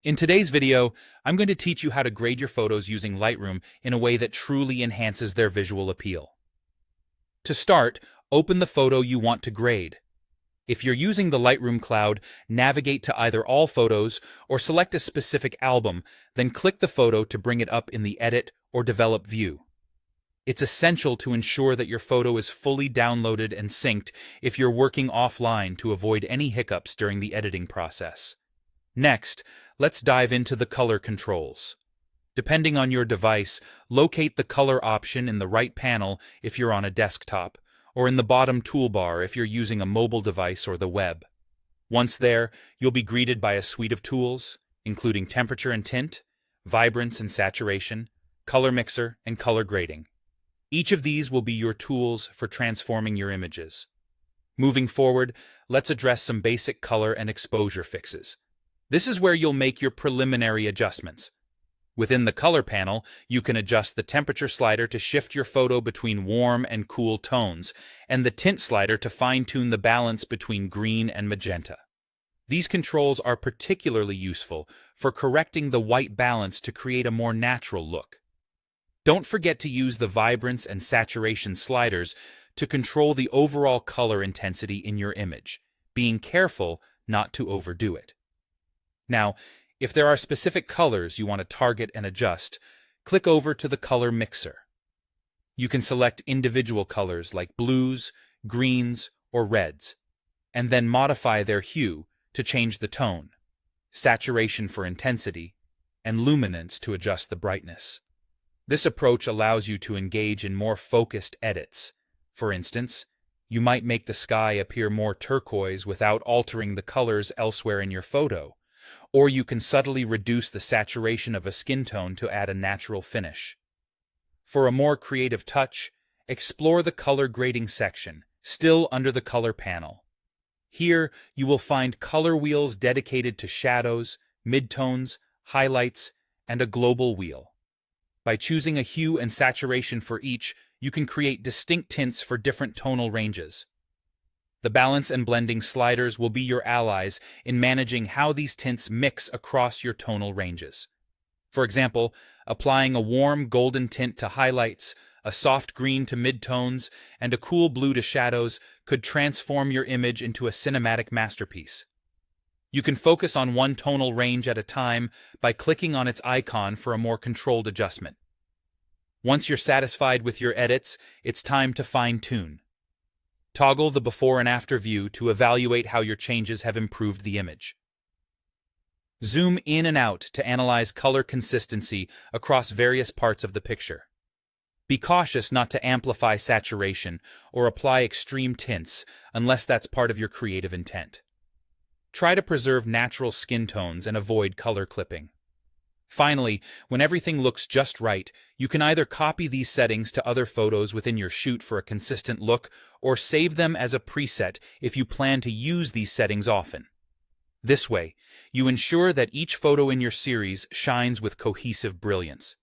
In today's video, I'm going to teach you how to grade your photos using Lightroom in a way that truly enhances their visual appeal. To start, open the photo you want to grade. If you're using the Lightroom cloud, navigate to either All Photos or select a specific album, then click the photo to bring it up in the Edit or Develop view. It's essential to ensure that your photo is fully downloaded and synced if you're working offline to avoid any hiccups during the editing process. Next, let's dive into the color controls. Depending on your device, locate the color option in the right panel if you're on a desktop, or in the bottom toolbar if you're using a mobile device or the web. Once there, you'll be greeted by a suite of tools, including temperature and tint, vibrance and saturation, color mixer, and color grading. Each of these will be your tools for transforming your images. Moving forward, let's address some basic color and exposure fixes. This is where you'll make your preliminary adjustments. Within the color panel, you can adjust the temperature slider to shift your photo between warm and cool tones, and the tint slider to fine-tune the balance between green and magenta. These controls are particularly useful for correcting the white balance to create a more natural look. Don't forget to use the vibrance and saturation sliders to control the overall color intensity in your image, being careful not to overdo it. Now, if there are specific colors you want to target and adjust, click over to the color mixer. You can select individual colors like blues, greens, or reds, and then modify their hue to change the tone, saturation for intensity, and luminance to adjust the brightness. This approach allows you to engage in more focused edits. For instance, you might make the sky appear more turquoise without altering the colors elsewhere in your photo, or you can subtly reduce the saturation of a skin tone to add a natural finish. For a more creative touch, explore the color grading section, still under the color panel. Here, you will find color wheels dedicated to shadows, midtones, highlights, and a global wheel. By choosing a hue and saturation for each, you can create distinct tints for different tonal ranges. The balance and blending sliders will be your allies in managing how these tints mix across your tonal ranges. For example, applying a warm golden tint to highlights, a soft green to midtones, and a cool blue to shadows could transform your image into a cinematic masterpiece. You can focus on one tonal range at a time by clicking on its icon for a more controlled adjustment. Once you're satisfied with your edits, it's time to fine-tune. Toggle the before and after view to evaluate how your changes have improved the image. Zoom in and out to analyze color consistency across various parts of the picture. Be cautious not to amplify saturation or apply extreme tints unless that's part of your creative intent. Try to preserve natural skin tones and avoid color clipping. Finally, when everything looks just right, you can either copy these settings to other photos within your shoot for a consistent look, or save them as a preset if you plan to use these settings often. This way, you ensure that each photo in your series shines with cohesive brilliance.